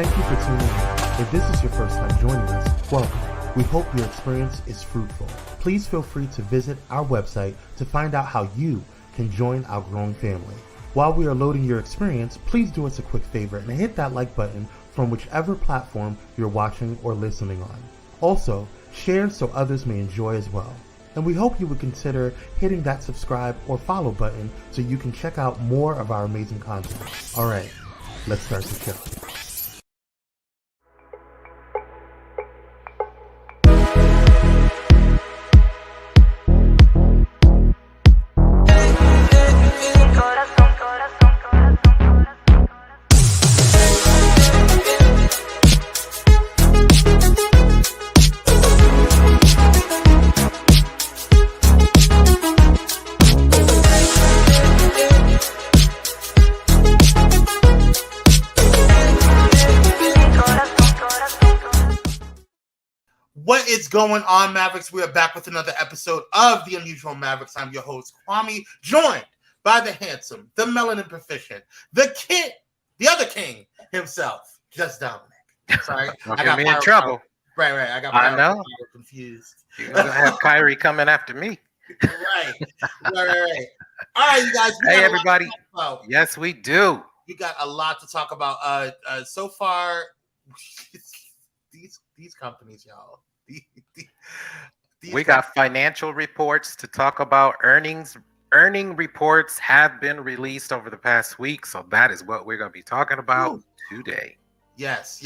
Thank you for tuning in. If this is your first time joining us, welcome. We hope your experience is fruitful. Please feel free to visit our website to find out how you can join our growing family. While we are loading your experience, please do us a quick favor and hit that like button from whichever platform you're watching or listening on. Also, share so others may enjoy as well. And we hope you would consider hitting that subscribe or follow button so you can check out more of our amazing content. Alright, let's start the show. What is going on, Mavericks? We are back with another episode of The Unusual Mavericks. I'm your host, Kwame, joined by the handsome, the melanin proficient, the kid, the other king himself, Just Dominic. Sorry, I got me in trouble. Right. I got Pyro confused. You're gonna have Kyrie coming after me. Right. All right, you guys. Hey, everybody. Yes, we do. We got a lot to talk about. So far, these companies, y'all. We got financial reports to talk about. Earning reports have been released over the past week, so that is what we're going to be talking about today. Yes.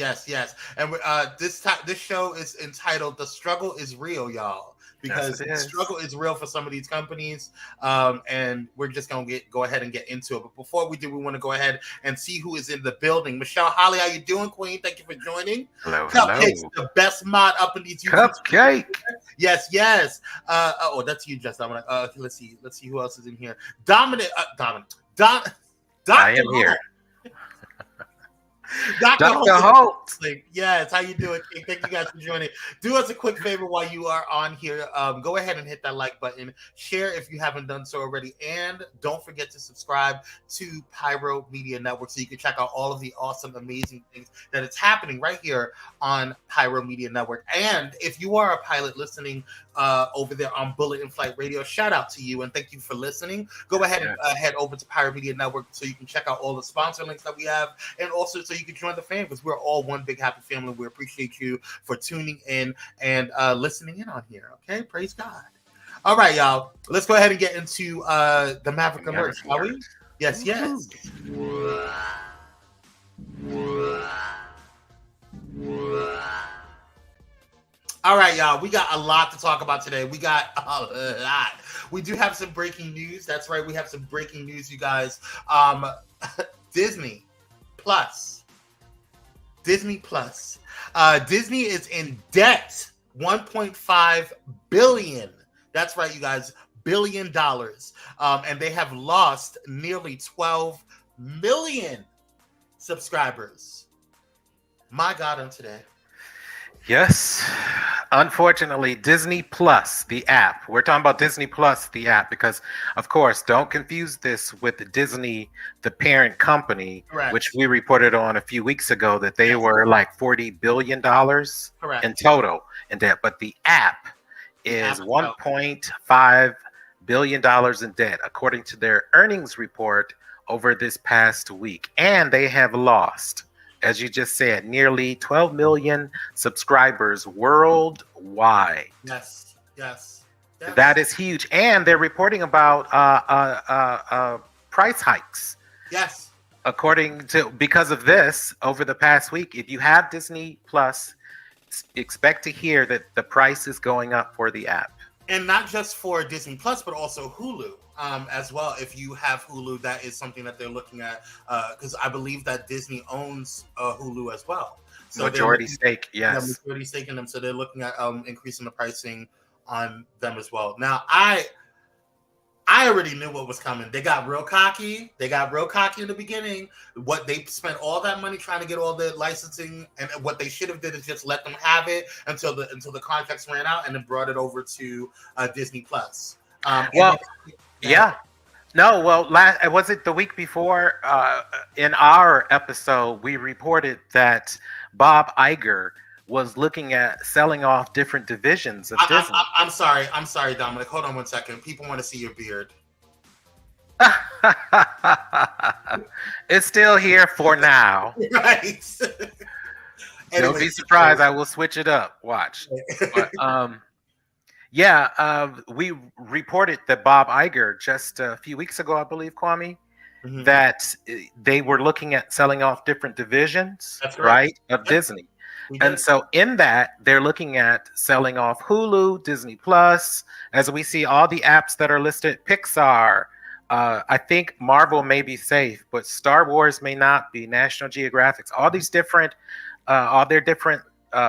And this show is entitled "The Struggle Is Real," y'all, because the struggle is real for some of these companies. And we're just going to go ahead and get into it. But before we do, we want to go ahead and see who is in the building. Michelle Holly, how you doing, Queen? Thank you for joining. Hello. Cupcake's the best mod up in these Cupcake. Yes. That's you, Just Dominic. Let's see who else is in here. Dominic. I am here. Dr. Holt. Yes, how you doing? Thank you guys for joining. Do us a quick favor while you are on here. Go ahead and hit that like button. Share if you haven't done so already. And don't forget to subscribe to Pyro Media Network so you can check out all of the awesome, amazing things that is happening right here on Pyro Media Network. And if you are a pilot listening over there on Bullet in Flight Radio, shout out to you and thank you for listening. Go ahead and head over to Pyro Media Network so you can check out all the sponsor links that we have, and also so you can join the fam, because we're all one big happy family. We appreciate you for tuning in and listening in on here. Okay, praise God. All right, y'all. Let's go ahead and get into the Maverick alert, shall we? Yes. All right, y'all. We got a lot to talk about today. We got a lot. We do have some breaking news. That's right. We have some breaking news, you guys. Disney Plus. Disney is in debt. $1.5 billion. That's right, you guys. $1 billion. And they have lost nearly 12 million subscribers. My God, on today. Yes. Unfortunately, Disney Plus, the app. We're talking about Disney Plus, the app, because, of course, don't confuse this with Disney, the parent company, correct, which we reported on a few weeks ago that they were like $40 billion in total in debt. But the app is $1.5 billion in debt, according to their earnings report over this past week. And they have lost, as you just said, nearly 12 million subscribers worldwide. Yes. That is huge. And they're reporting about price hikes. Yes. Because of this, over the past week, if you have Disney Plus, expect to hear that the price is going up for the app. And not just for Disney Plus, but also Hulu. As well, if you have Hulu, that is something that they're looking at, because I believe that Disney owns Hulu as well. So majority stake, yes. Majority stake in them. So they're looking at increasing the pricing on them as well. Now, I already knew what was coming. They got real cocky. in the beginning. What they spent all that money trying to get all the licensing, and what they should have did is just let them have it until the contracts ran out, and then brought it over to Disney Plus. No, well, was it the week before? In our episode, we reported that Bob Iger was looking at selling off different divisions of Disney. I'm sorry, Dominic. Hold on one second. People want to see your beard. It's still here for now. Right. Don't be surprised. I will switch it up. Watch. But, we reported that Bob Iger just a few weeks ago, I believe, Kwame, that they were looking at selling off different divisions, right, of Disney. And so in that, they're looking at selling off Hulu, Disney Plus, as we see all the apps that are listed, Pixar. I think Marvel may be safe, but Star Wars may not be, National Geographic, all these different, all their different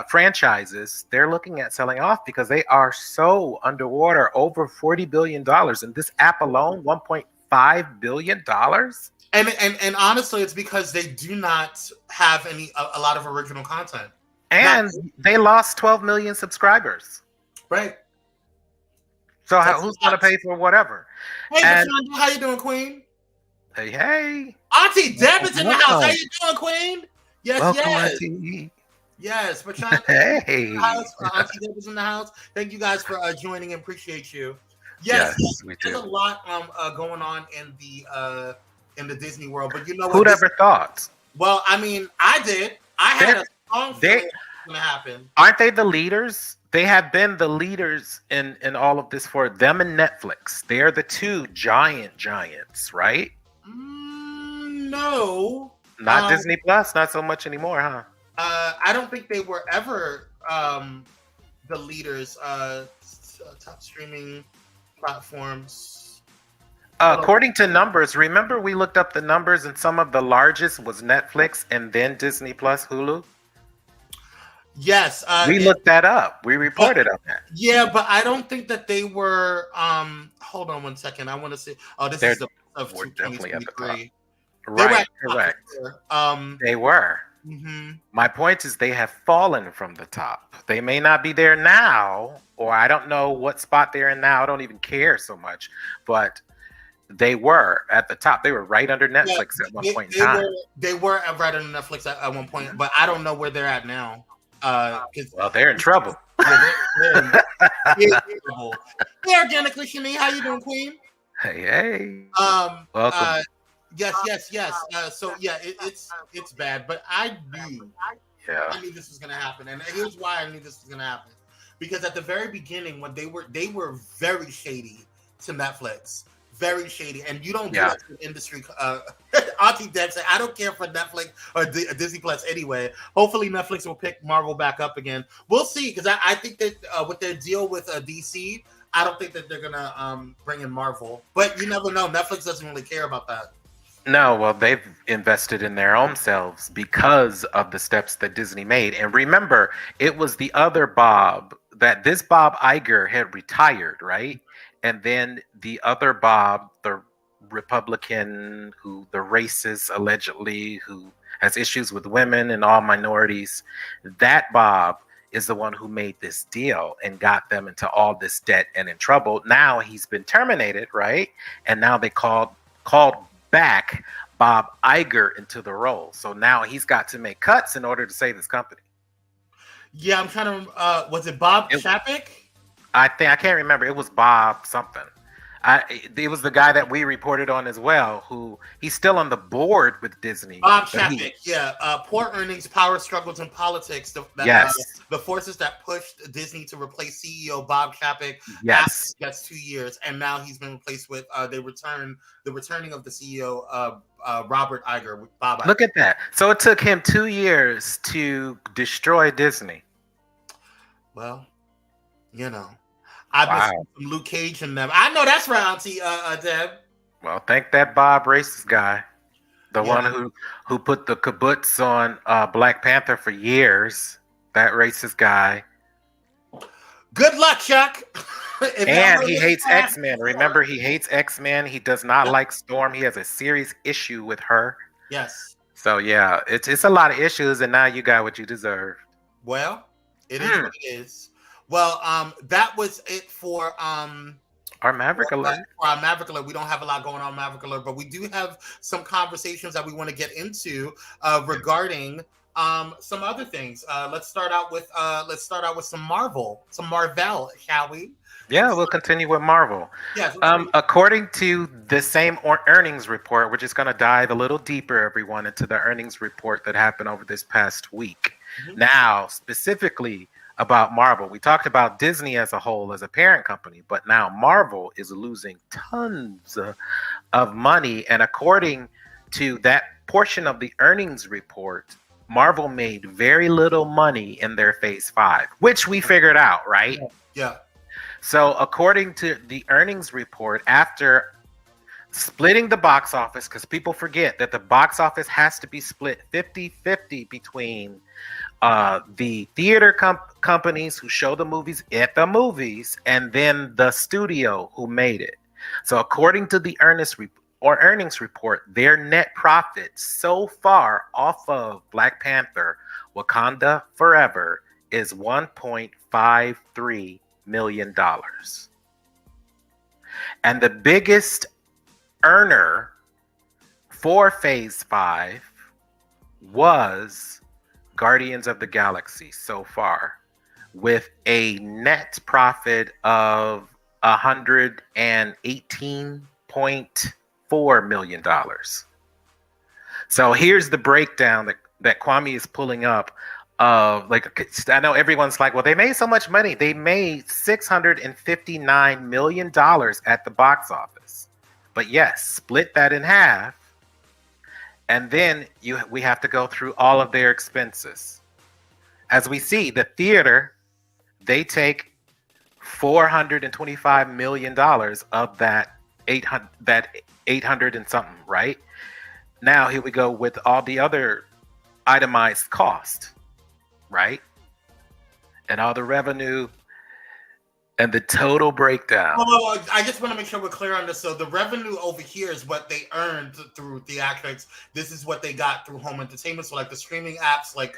franchises, they're looking at selling off because they are so underwater, over $40 billion. And this app alone, $1.5 billion. And honestly, it's because they do not have a lot of original content. And they lost 12 million subscribers. Right. So who's going to pay for whatever? Hey, how you doing, Queen? Hey. Auntie Deb is in the house. How you doing, Queen? Yes, welcome, yes. Auntie. Yes, Pachana. Hey. Auntie Deb is in the house. Thank you guys for joining and appreciate you. Yes, we do. There's a lot going on in the Disney world, but you know what? Who'd ever thought? Well, I mean, I did. I had a strong feeling it was going to happen. Aren't they the leaders? They have been the leaders in all of this for them and Netflix. They're the two giants, right? No. Not Disney Plus, not so much anymore, huh? I don't think they were ever the leaders. Top streaming platforms. According to numbers, remember we looked up the numbers and some of the largest was Netflix and then Disney Plus, Hulu? Yes. We looked that up. We reported on that. Yeah, but I don't think that they were hold on one second. I want to see. Oh, this is the of 2023. Right, correct. They were. Mm-hmm. My point is they have fallen from the top. They may not be there now, or I don't know what spot they're in now. I don't even care so much, but they were at the top. They were right under Netflix at one point in time. They were right under Netflix at one point, but I don't know where they're at now. Well, they're in trouble. They're Hey, organically, Shani, how you doing, Queen? Hey. Welcome. Yes. So yeah, it's bad, but I knew this was gonna happen, and here's why I knew this was gonna happen. Because at the very beginning, when they were very shady to Netflix, very shady, and you don't do that to the industry. Auntie Deb said, "I don't care for Netflix or Disney Plus anyway. Hopefully, Netflix will pick Marvel back up again. We'll see, because I think that with their deal with DC, I don't think that they're gonna bring in Marvel. But you never know. Netflix doesn't really care about that." No, well, they've invested in their own selves because of the steps that Disney made. And remember, it was the other Bob that this Bob Iger had retired, right? And then the other Bob, the Republican, the racist, allegedly, who has issues with women and all minorities, that Bob is the one who made this deal and got them into all this debt and in trouble. Now he's been terminated, right? And now they called back Bob Iger into the role. So now he's got to make cuts in order to save his company. Yeah, I'm trying to was it Bob Chapek? I can't remember. It was Bob something. It was the guy that we reported on as well, who he's still on the board with Disney. Bob Chapek, poor earnings, power struggles, and politics. The forces that pushed Disney to replace CEO Bob Chapek. Yes, that's 2 years, and now he's been replaced with the returning of the CEO Robert Iger with Bob Iger. Look at that. So it took him 2 years to destroy Disney. Well, you know. I've been seeing some Luke Cage in them. I know that's right, Auntie Deb. Well, thank that Bob racist guy, the one who put the kibbutz on Black Panther for years. That racist guy. Good luck, Chuck. And he hates X-Men. Remember, he hates X-Men. He does not like Storm. He has a serious issue with her. Yes. So yeah, it's a lot of issues, and now you got what you deserve. Well, it is what it is. Well, that was it for Our Maverick Alert. For our Maverick Alert, we don't have a lot going on Maverick Alert, but we do have some conversations that we want to get into regarding some other things. Let's start out with some Marvel, shall we? Yeah, we'll continue with Marvel. Yes. According to the same earnings report, we're just going to dive a little deeper, everyone, into the earnings report that happened over this past week. Mm-hmm. Now, specifically about Marvel, we talked about Disney as a whole as a parent company, but now Marvel is losing tons of money. And according to that portion of the earnings report, Marvel made very little money in their Phase 5, which we figured out, right? Yeah. So according to the earnings report, after splitting the box office, because people forget that the box office has to be split 50-50 between the theater companies who show the movies at the movies and then the studio who made it. So according to the earnings report, their net profit so far off of Black Panther, Wakanda Forever is $1.53 million. And the biggest earner for Phase 5 was Guardians of the Galaxy so far, with a net profit of $118.4 million. So here's the breakdown that Kwame is pulling up. I know everyone's like, well, they made so much money. They made $659 million at the box office. But yes, split that in half. And then we have to go through all of their expenses. As we see, the theater, they take $425 million of that 800 and something, right? Now here we go with all the other itemized cost, right? And all the revenue and the total breakdown. Well, I just want to make sure we're clear on this. So the revenue over here is what they earned through theatrics. This is what they got through home entertainment. So like the streaming apps, like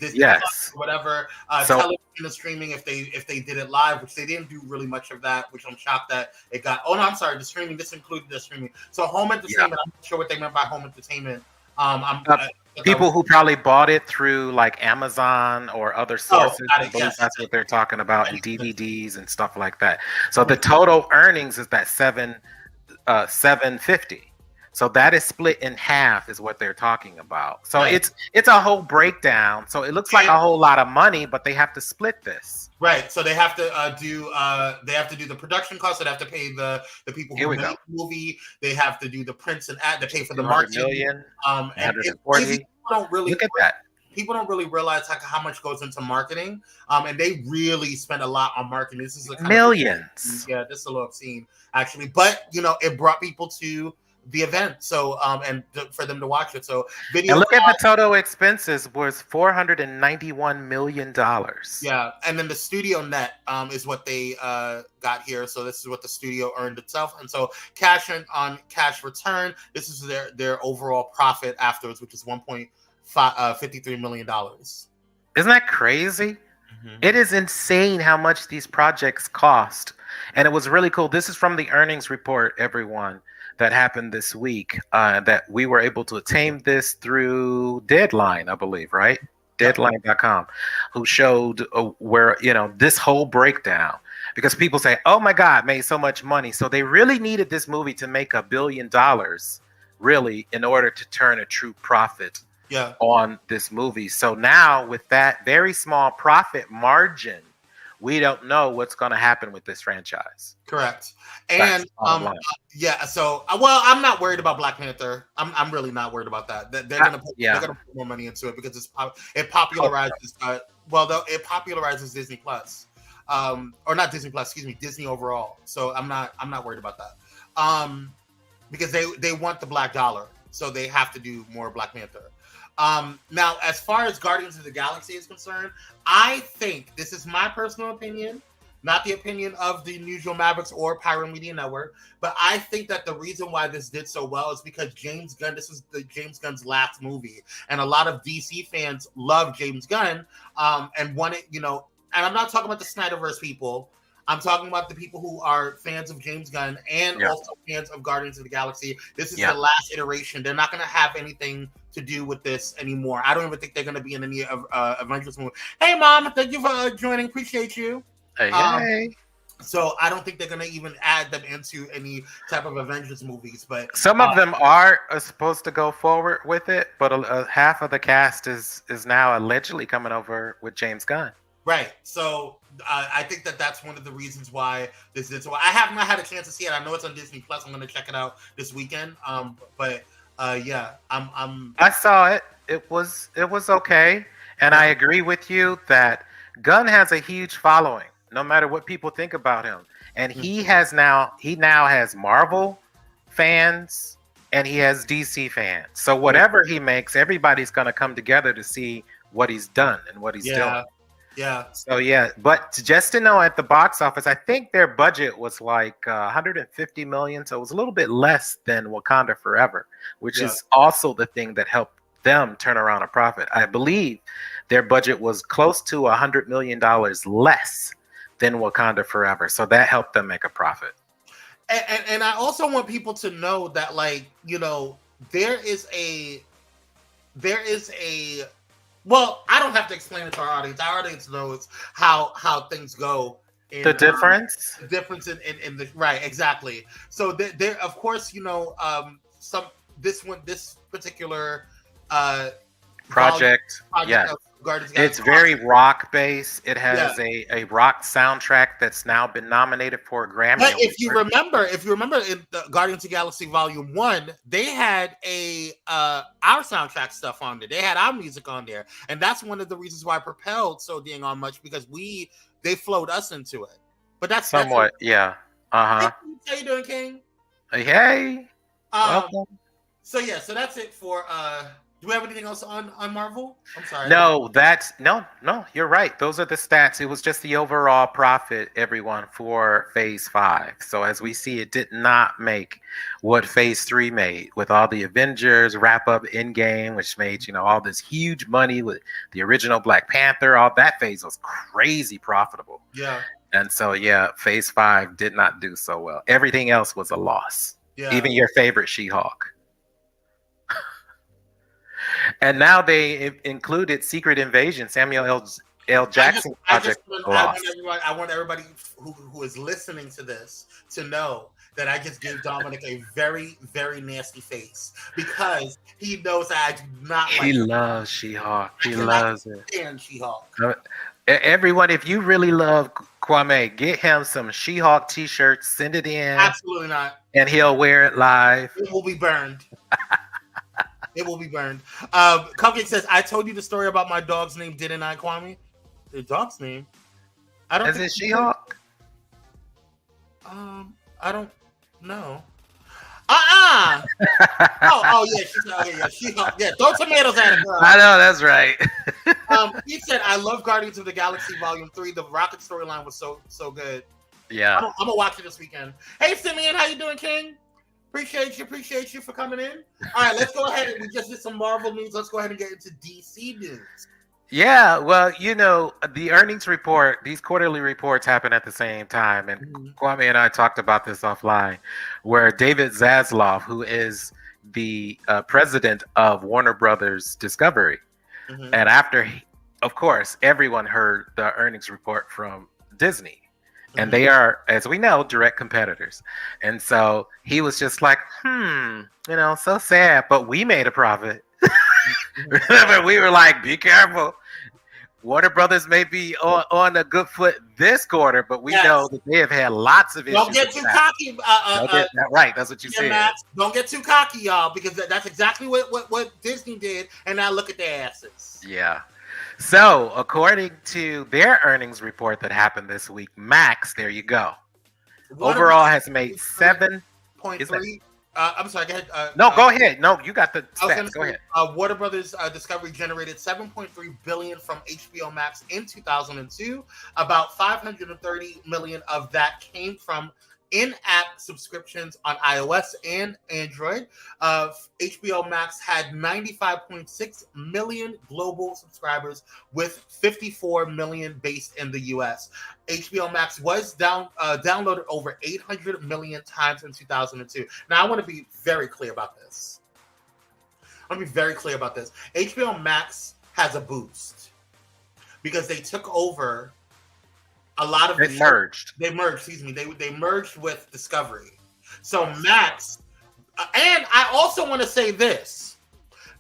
Disney, yes, whatever, television and streaming. If they did it live, which they didn't do really much of that, which I'm shocked that it got. Oh no, I'm sorry. The streaming. This included the streaming. So home entertainment. Yeah. I'm not sure what they meant by home entertainment. People who probably bought it through like Amazon or other sources, that's what they're talking about, and DVDs and stuff like that. So the total earnings is that $750. So that is split in half, is what they're talking about. So it's a whole breakdown. So it looks like a whole lot of money, but they have to split this. Right. So they have to do the production costs. They have to pay the people who made the movie. They have to do the prints and ad. They pay for the marketing. Million, and 140. People don't really look at that. People don't really realize how much goes into marketing. And they really spend a lot on marketing. This is millions. This is a little obscene, actually. But it brought people to the event, so for them to watch it. So video. And look at the total expenses was $491 million. Yeah, and then the studio net is what they got here. So this is what the studio earned itself, and so cash on cash return. This is their overall profit afterwards, which is $1.53 million. Isn't that crazy? Mm-hmm. It is insane how much these projects cost, and it was really cool. This is from the earnings report, everyone, that happened this week, that we were able to attain this through Deadline, I believe, right? Deadline.com, who showed where, this whole breakdown, because people say, oh my God, made so much money. So they really needed this movie to make $1 billion, really, in order to turn a true profit on this movie. So now with that very small profit margin, we don't know what's going to happen with this franchise. Correct. And so I'm not worried about Black Panther. I'm really not worried about that. They're gonna put more money into it because it popularizes. It popularizes Disney Plus, or not Disney Plus. Excuse me, Disney overall. So I'm not worried about that. Because they want the black dollar, so they have to do more Black Panther. Now, as far as Guardians of the Galaxy is concerned, I think, this is my personal opinion, not the opinion of the Unusual Mavericks or Pyro Media Network, but I think that the reason why this did so well is because James Gunn, this was James Gunn's last movie, and a lot of DC fans love James Gunn, and wanted, and I'm not talking about the Snyderverse people, I'm talking about the people who are fans of James Gunn and also fans of Guardians of the Galaxy. This is the last iteration. They're not going to have anything to do with this anymore. I don't even think they're going to be in any Avengers movie. Hey, Mom, thank you for joining. Appreciate you. Hey. So I don't think they're going to even add them into any type of Avengers movies. But some of them are supposed to go forward with it, but half of the cast is now allegedly coming over with James Gunn. Right. So I think that's one of the reasons why this is. I have not had a chance to see it. I know it's on Disney Plus. I'm going to check it out this weekend. But yeah, I saw it. It was okay, and I agree with you that Gunn has a huge following, no matter what people think about him. And he now has Marvel fans and he has DC fans. So whatever he makes, everybody's going to come together to see what he's done and what he's doing. Yeah. So but just to know, at the box office, I think their budget was like 150 million. So it was a little bit less than Wakanda Forever, which is also the thing that helped them turn around a profit. I believe their budget was close to $100 million less than Wakanda Forever. So that helped them make a profit. And I also want people to know that, like, you know, there is a well, I don't have to explain it to our audience. Our audience knows how things go. The difference? The difference in the right, exactly. So there, of course, you know, this particular project it's very rock based. It has a rock soundtrack that's now been nominated for a Grammy. But if you remember in the Guardians of the Galaxy Volume 1, they had our soundtrack stuff on there. They had our music on there, and that's one of the reasons why it propelled so dang on much, because they flowed us into it. But that's somewhat, Hey, how you doing, King? Hey, welcome. So that's it for. Do we have anything else on Marvel? I'm sorry. No, no, you're right. Those are the stats. It was just the overall profit, everyone, for Phase 5. So as we see, it did not make what Phase 3 made with all the Avengers wrap-up Endgame, which made, you know, all this huge money with the original Black Panther. All that phase was crazy profitable. Yeah. And so, Phase 5 did not do so well. Everything else was a loss. Yeah. Even your favorite She-Hulk. And now they included Secret Invasion, Samuel L. Jackson project. I want everybody who is listening to this to know that I just gave Dominic a very, very nasty face, because he knows I do not like. He loves She-Hulk. He loves it. And She-Hulk. Everyone, if you really love Kwame, get him some She-Hulk t-shirts, send it in. Absolutely not. And he'll wear it live. It will be burned. It will be burned. Cupcake says, I told you the story about my dog's name, didn't I, Kwame? The dog's name? I don't. Is it She-Hulk? I don't know. Oh yeah, She-Hulk. Yeah, throw tomatoes at it, girl. I know, that's right. He said, I love Guardians of the Galaxy Volume 3. The Rocket storyline was so good. Yeah. I'm gonna watch it this weekend. Hey, Simeon, how you doing, King? Appreciate you for coming in. All right, let's go ahead. We just did some Marvel news. Let's go ahead and get into DC news. Yeah, well, you know, the earnings report, these quarterly reports happen at the same time. And Kwame and I talked about this offline, where David Zaslav, who is the president of Warner Brothers Discovery, and after, of course, everyone heard the earnings report from Disney. And they are, as we know, direct competitors. And so he was just like, you know, so sad, but we made a profit. Remember, we were like, be careful. Warner Brothers may be on a good foot this quarter, but we know that they have had lots of issues. Don't get too cocky. Right, that's what you said. Max, don't get too cocky, y'all, because that's exactly what Disney did. And now look at their asses. Yeah. So, according to their earnings report that happened this week, Max, there you go. Overall has made 7.3. I'm sorry, go ahead. No, go ahead. No, you got the stats. Go ahead. Warner Brothers Discovery generated $7.3 billion from HBO Max in 2002. About $530 million of that came from in-app subscriptions on iOS and Android. HBO Max had 95.6 million global subscribers, with 54 million based in the US. HBO Max was downloaded over 800 million times in 2002. Now, I want to be very clear about this. HBO Max has a boost because they took over a lot of They merged. They merged with Discovery. So Max, and I also want to say this: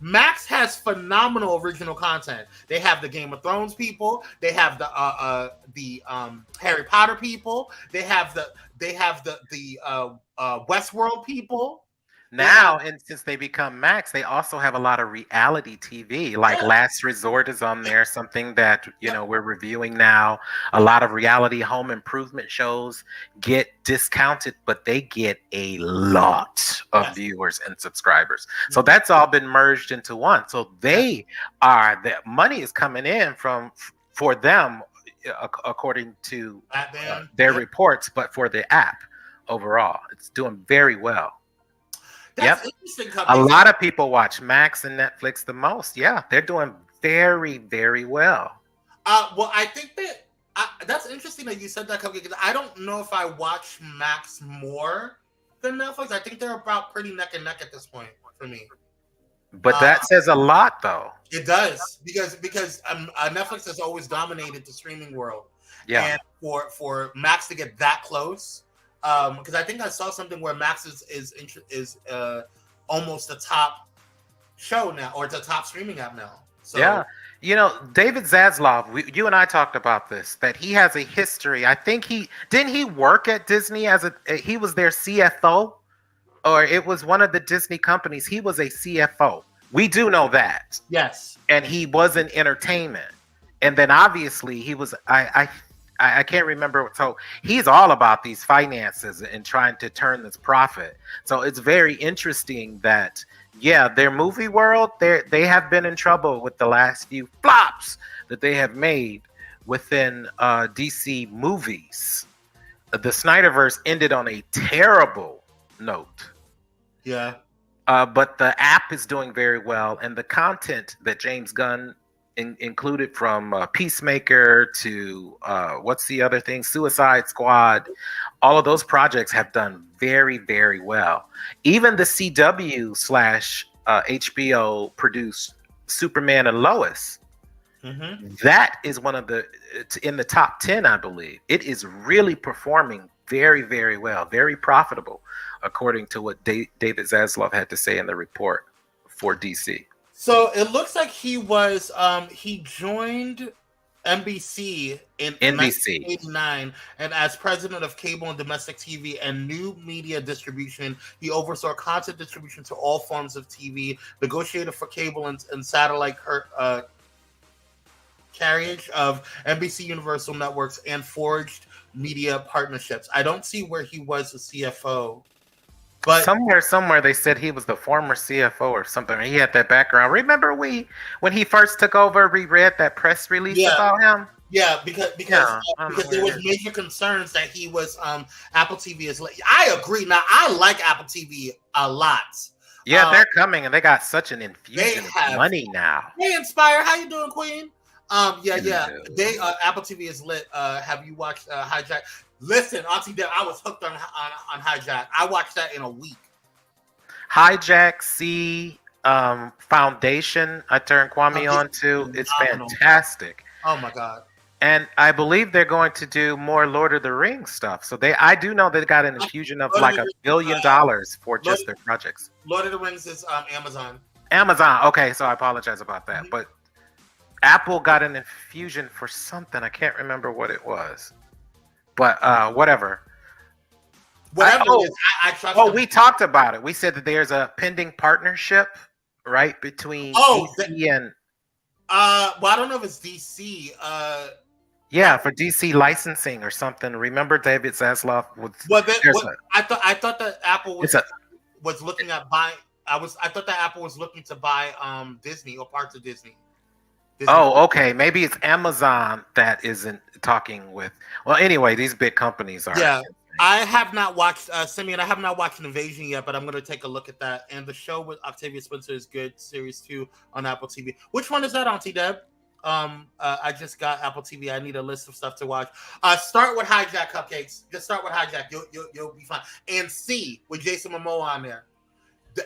Max has phenomenal original content. They have the Game of Thrones people. They have the Harry Potter people. They have the Westworld people. Now, and since they become Max, they also have a lot of reality TV. Like Last Resort is on there, something that we're reviewing now. A lot of reality home improvement shows get discounted, but they get a lot of viewers and subscribers. So that's all been merged into one. So the money is coming in for them, according to their reports, but for the app overall, it's doing very well. That's interesting. A lot of people watch Max and Netflix the most. Yeah, they're doing very, very well. Well, I think that that's interesting that you said that, because I don't know if I watch Max more than Netflix. I think they're about pretty neck and neck at this point for me. But that says a lot, though. It does, because Netflix has always dominated the streaming world. Yeah. And for Max to get that close. Because I think I saw something where Max is almost the top show now, or the top streaming app now. So, yeah, David Zaslav, you and I talked about this, that he has a history. I think he work at Disney he was their CFO, or it was one of the Disney companies. He was a CFO. We do know that. Yes, and he was in entertainment, and then obviously he was. I can't remember. So he's all about these finances and trying to turn this profit. So it's very interesting that, their movie world, they have been in trouble with the last few flops that they have made within DC movies. The Snyderverse ended on a terrible note. Yeah. But the app is doing very well, and the content that James Gunn included, from Peacemaker to what's the other thing, Suicide Squad, all of those projects have done very, very well. Even the CW / HBO produced Superman and Lois. Mm-hmm. That is one of in the top 10, I believe. It is really performing very, very well, very profitable, according to what David Zaslav had to say in the report for DC. So it looks like he joined NBC in 1989, and as president of cable and domestic TV and new media distribution, he oversaw content distribution to all forms of TV, negotiated for cable and satellite carriage of NBC Universal Networks, and forged media partnerships. I don't see where he was a CFO. But somewhere they said he was the former CFO or something. He had that background. Remember when he first took over, we read that press release about him? Yeah, because there was major concerns that he was Apple TV is late. I agree. Now, I like Apple TV a lot. Yeah, they're coming, and they got such an infusion of money now. Hey, Inspire, how you doing, Queen? They Apple TV is lit. Have you watched Hijack? Listen, Auntie Deb, I was hooked on Hijack. I watched that in a week. Hijack, Foundation, I turned Kwame on to. It's fantastic. Oh my God. And I believe they're going to do more Lord of the Rings stuff. So I do know they got an infusion of like $1 billion for just their projects. Lord of the Rings is Amazon. Amazon. Okay, so I apologize about that. Mm-hmm. But Apple got an infusion for something. I can't remember what it was. But whatever. I trust them. We talked about it. We said that there's a pending partnership, right, between DC and. Well, I don't know if it's DC. For DC licensing or something. Remember, David Zaslav was. I thought that Apple was looking at buying. I thought that Apple was looking to buy Disney or parts of Disney. Oh, okay. Maybe it's Amazon that isn't talking with. Well, anyway, these big companies are. Yeah, I have not watched Simeon. I have not watched Invasion yet, but I'm going to take a look at that. And the show with Octavia Spencer is good. Series 2 on Apple TV. Which one is that on T-Deb? I just got Apple TV. I need a list of stuff to watch. Start with Hijack Cupcakes. Just start with Hijack. You'll be fine. And C with Jason Momoa on there.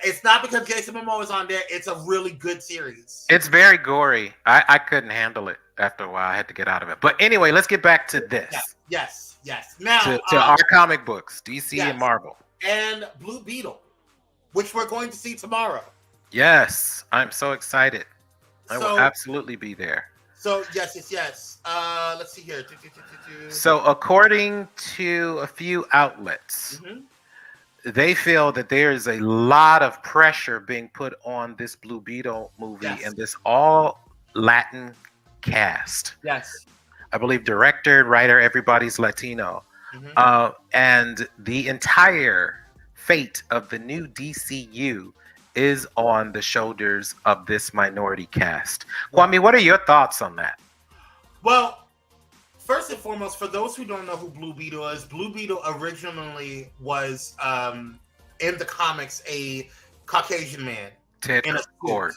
It's not because Jason Momoa is on there. It's a really good series. It's very gory. I couldn't handle it after a while. I had to get out of it. But anyway, let's get back to this. Yes. Now to our comic books, DC and Marvel, and Blue Beetle, which we're going to see tomorrow. Yes, I'm so excited. I will absolutely be there. So yes. Let's see here. So according to a few outlets, they feel that there is a lot of pressure being put on this Blue Beetle movie and this all Latin cast. Yes. I believe director, writer, everybody's Latino. And the entire fate of the new DCU is on the shoulders of this minority cast. Kwame, what are your thoughts on that? Well, first and foremost, for those who don't know who Blue Beetle is, Blue Beetle originally was in the comics a Caucasian man. Ted Cord.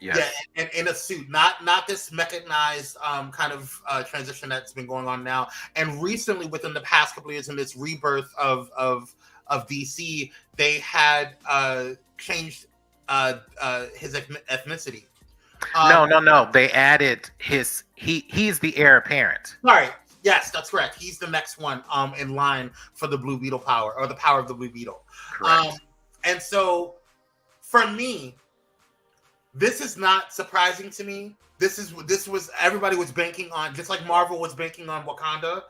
Yes. Yeah, and in a suit, not this mechanized kind of transition that's been going on now. And recently, within the past couple of years, in this rebirth of DC, they had changed his ethnicity. No. They added he's the heir apparent. Sorry. Yes, that's correct. He's the next one in line for the Blue Beetle power, or the power of the Blue Beetle. Correct. And so, for me, this is not surprising to me. This was everybody was banking on, just like Marvel was banking on Wakanda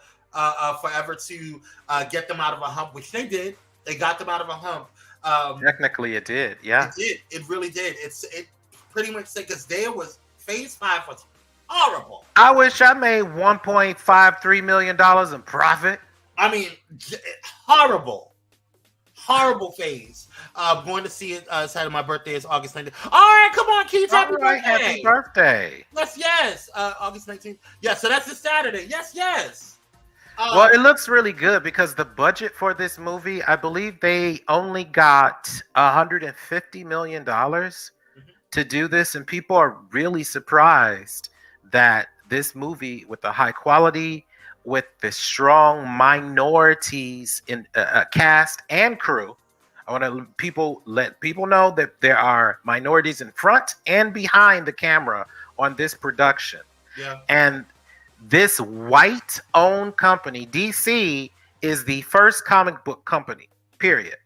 forever to get them out of a hump, which they did. They got them out of a hump. Technically, it did. Yeah, it did. It really did. It pretty much said, because there was Phase 5 was horrible. I wish I made $1.53 million in profit. I mean, horrible phase. Going to see it. Side of my birthday is August 19th. All right, come on, Keith. Happy birthday. Happy birthday. Yes. August 19th. Yeah, so that's this Saturday. Yes. Well, it looks really good because the budget for this movie, I believe they only got $150 million to do this, and people are really surprised that this movie, with the high quality, with the strong minorities in cast and crew, I want to let people know that there are minorities in front and behind the camera on this production. Yeah. And this white-owned company, DC, is the first comic book company, period.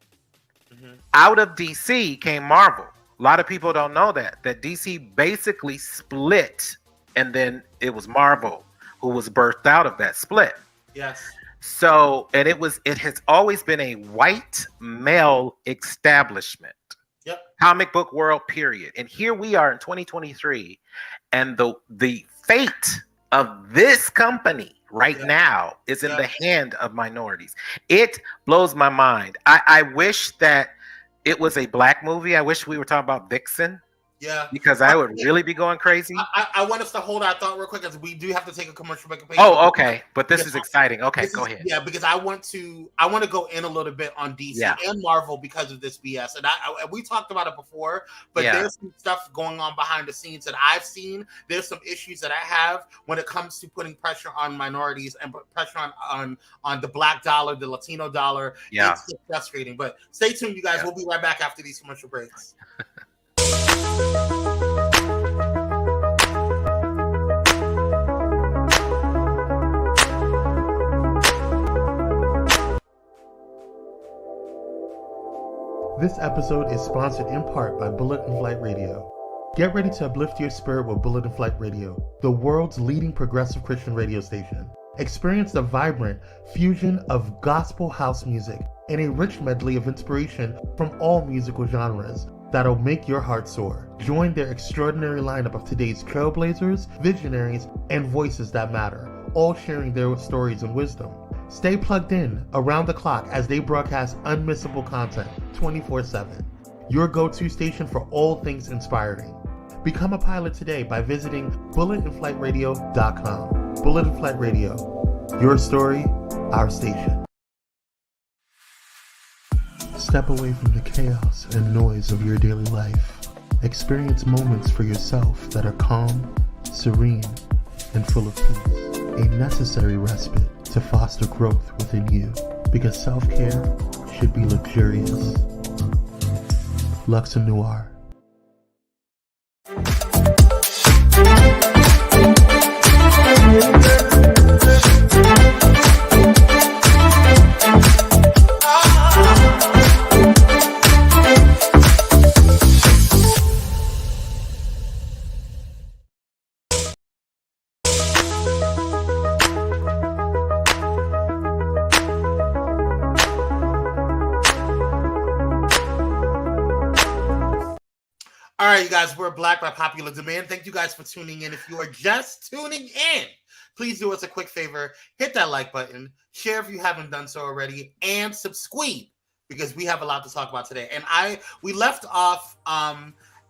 Out of DC came Marvel. A lot of people don't know that DC basically split, and then it was Marvel who was birthed out of that split. Yes. So, and it has always been a white male establishment. Yep. Comic book world, period. And here we are in 2023, and the fate of this company right now is in the hand of minorities. It blows my mind. I wish that it was a black movie. I wish we were talking about Vixen. Yeah. Because I would really be going crazy. I want us to hold our thought real quick, because we do have to take a commercial break. Oh, okay. But this is exciting. Okay, go ahead. Yeah, because I want to go in a little bit on DC and Marvel because of this BS. And we talked about it before, but there's some stuff going on behind the scenes that I've seen. There's some issues that I have when it comes to putting pressure on minorities and pressure on the black dollar, the Latino dollar. Yeah. It's frustrating. But stay tuned, you guys. We'll be right back after these commercial breaks. This episode is sponsored in part by Bullet and Flight Radio. Get ready to uplift your spirit with Bullet and Flight Radio, the world's leading progressive Christian radio station. Experience the vibrant fusion of gospel house music and a rich medley of inspiration from all musical genres that'll make your heart soar. Join their extraordinary lineup of today's trailblazers, visionaries, and voices that matter, all sharing their stories and wisdom. Stay plugged in around the clock as they broadcast unmissable content 24/7. Your go-to station for all things inspiring. Become a pilot today by visiting bulletandflightradio.com. Bullet and Flight Radio. Your story, our station. Step away from the chaos and noise of your daily life. Experience moments for yourself that are calm, serene, and full of peace. A necessary respite to foster growth within you, because self-care should be luxurious. Luxe Noir. All right, you guys, we're Black by popular demand. Thank you guys for tuning in. If you are just tuning in, please do us a quick favor. Hit that like button. Share if you haven't done so already. And subscribe, because we have a lot to talk about today. And we left off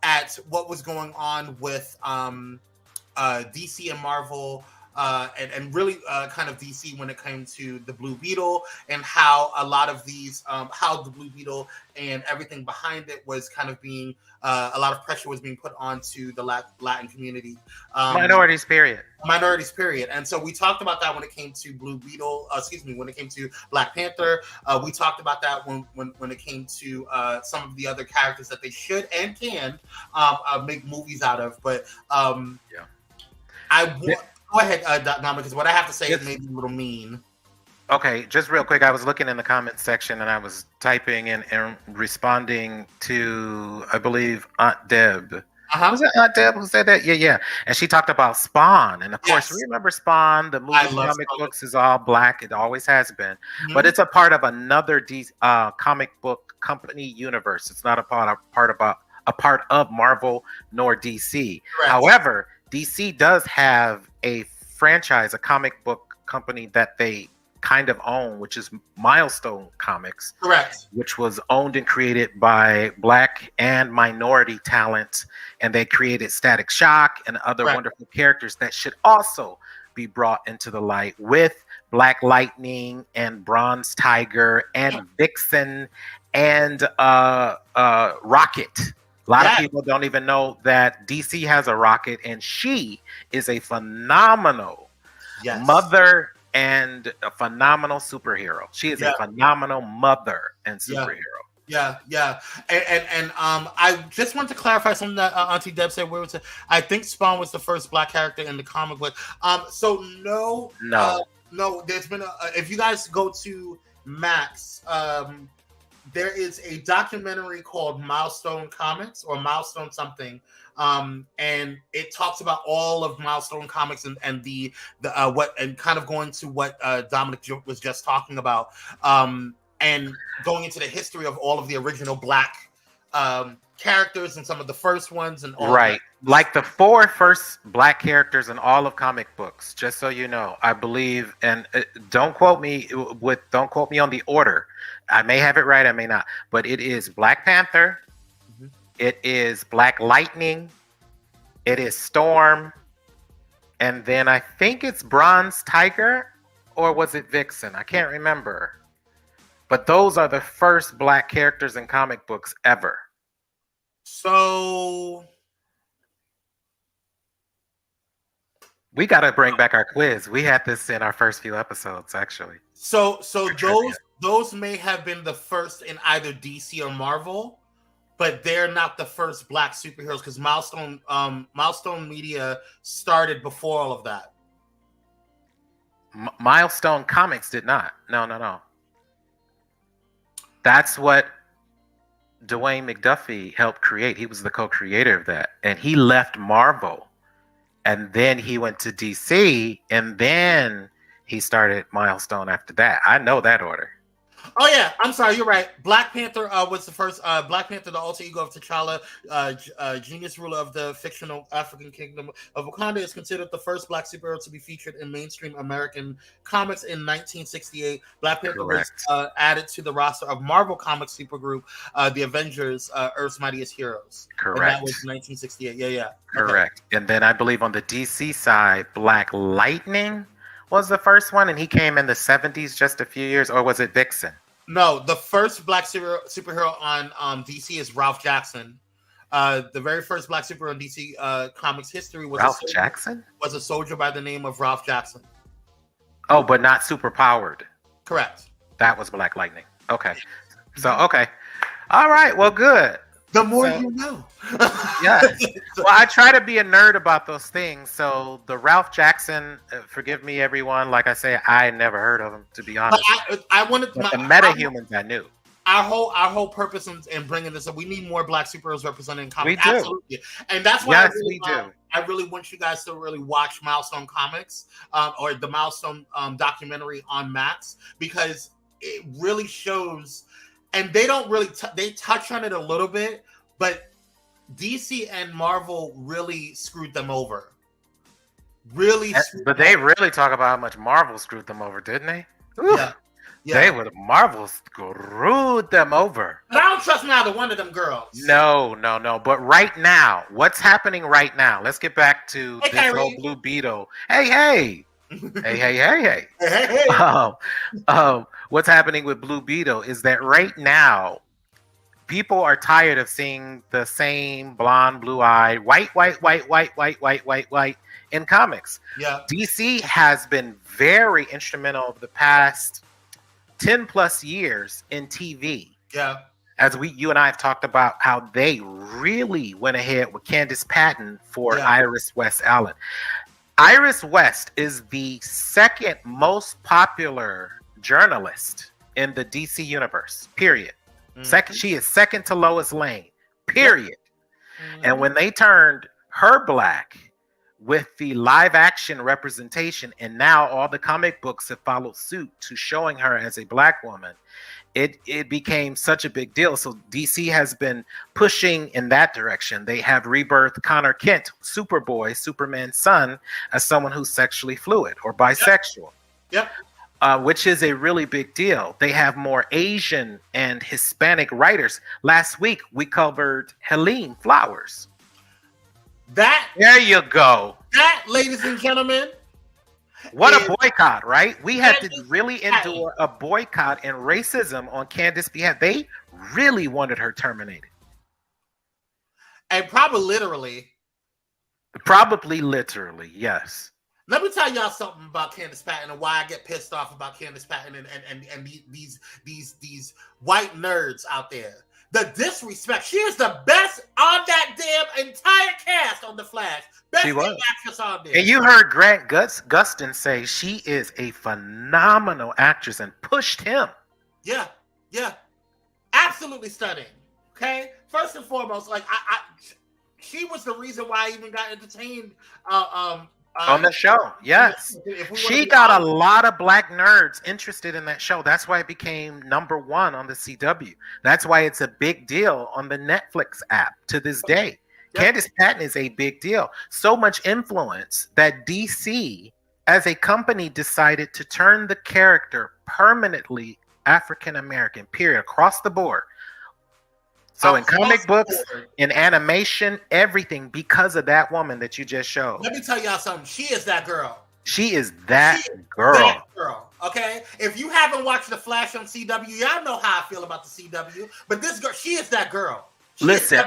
at what was going on with DC and Marvel, and really kind of DC when it came to the Blue Beetle, and how a lot of these, how the Blue Beetle and everything behind it was kind of being, a lot of pressure was being put onto the Latin community. Minorities, period. Minorities, period. And so we talked about that when it came to Blue Beetle, when it came to Black Panther. We talked about that when it came to some of the other characters that they should and can make movies out of. But Go ahead, Dominic, because what I have to say is maybe a little mean. Okay, just real quick. I was looking in the comments section and I was typing and responding to, I believe, Aunt Deb. Was it Aunt Deb who said that? Yeah. And she talked about Spawn. And of course, remember Spawn, the movie comic books is all black. It always has been. Mm-hmm. But it's a part of another comic book company universe. It's not a part of Marvel nor DC. Correct. However, DC does have a franchise, a comic book company that they kind of own, which is Milestone Comics. Correct. Which was owned and created by Black and minority talent. And they created Static Shock and other wonderful characters that should also be brought into the light, with Black Lightning and Bronze Tiger and Vixen and Rocket. A lot of people don't even know that DC has a Rocket, and she is a phenomenal mother and a phenomenal superhero. She is a phenomenal mother and superhero. Yeah. And I just want to clarify something that Auntie Deb said. Where was it? I think Spawn was the first Black character in the comic book. So no. There's been if you guys go to Max, there is a documentary called Milestone Comics or Milestone something, and it talks about all of Milestone Comics and the what, and kind of going to what Dominic was just talking about, and going into the history of all of the original Black characters and some of the first ones and all. Right, like the 4 first Black characters in all of comic books. Just so you know, I believe, and don't quote me on the order. I may have it right, I may not, but it is Black Panther, it is Black Lightning, it is Storm, and then I think it's Bronze Tiger, or was it Vixen? I can't remember. But those are the first Black characters in comic books ever. So we got to bring back our quiz. We had this in our first few episodes, actually. So those may have been the first in either DC or Marvel, but they're not the first Black superheroes, because Milestone Media started before all of that. Milestone Comics did not. No. That's what Dwayne McDuffie helped create. He was the co-creator of that, and he left Marvel, and then he went to DC, and then he started Milestone after that. I know that order. Oh yeah, I'm sorry, you're right. Black Panther was the first. Black Panther, the alter ego of T'Challa, genius ruler of the fictional African kingdom of Wakanda, is considered the first Black superhero to be featured in mainstream American comics in 1968. Black Panther was added to the roster of Marvel Comics supergroup, the Avengers, Earth's Mightiest Heroes. Correct. And that was 1968. Yeah. Correct. Okay. And then I believe on the DC side, Black Lightning was the first one, and he came in the 70s, just a few years, or was it Vixen? No, the first black superhero on DC is Ralph Jackson. The very first black superhero in DC Comics history was a soldier by the name of Ralph Jackson. Oh, but not super powered. Correct. That was Black Lightning. Okay. So, okay. All right. Well, good. The more you know. Yes. Well, I try to be a nerd about those things. So the Ralph Jackson, forgive me, everyone. Like I say, I never heard of him, to be honest. I wanted the metahumans I knew. Our whole purpose in bringing this up, we need more black superheroes represented in comics. We do. Absolutely. And that's why we do. I really want you guys to really watch Milestone Comics or the Milestone documentary on Max, because it really shows, and they don't really they touch on it a little bit, but DC and Marvel really screwed them over. But they really talk about how much Marvel screwed them over, didn't they? Yeah. Yeah. Marvel screwed them over. But I don't trust neither one of them girls. No. But right now, what's happening right now? Let's get back to this whole Blue Beetle. Hey. Hey. What's happening with Blue Beetle is that right now, people are tired of seeing the same blonde, blue-eyed, white in comics. Yeah. DC has been very instrumental over the past 10 plus years in TV. Yeah. As you and I have talked about how they really went ahead with Candice Patton for Iris West Allen. Iris West is the second most popular journalist in the DC universe, period. Mm-hmm. She is second to Lois Lane, period. Mm-hmm. And when they turned her black with the live action representation, and now all the comic books have followed suit to showing her as a black woman, it became such a big deal. So DC has been pushing in that direction. They have rebirthed Connor Kent, Superboy, Superman's son, as someone who's sexually fluid or bisexual. Yep. Which is a really big deal. They have more Asian and Hispanic writers. Last week, we covered Helene Flowers. There you go. That, ladies and gentlemen. What a boycott, right? We had to really endure a boycott and racism on Candice's behalf. They really wanted her terminated. And probably literally. Probably literally, yes. Let me tell y'all something about Candice Patton and why I get pissed off about Candice Patton and these white nerds out there. The disrespect. She is the best on that damn entire cast on The Flash. Best actress on there. And you heard Grant Gustin say she is a phenomenal actress and pushed him. Yeah. Absolutely stunning. Okay? First and foremost, like she was the reason why I even got entertained on the show, yes. She got a lot of black nerds interested in that show. That's why it became #1 on the CW. That's why it's a big deal on the Netflix app to this day. Yep. Candice Patton is a big deal. So much influence that DC, as a company, decided to turn the character permanently African American, period, across the board. So in comic books, in animation, everything, because of that woman that you just showed. Let me tell y'all something. She is that girl. She is that girl. Okay? If you haven't watched The Flash on CW, y'all know how I feel about the CW. But this girl, she is that girl. Listen,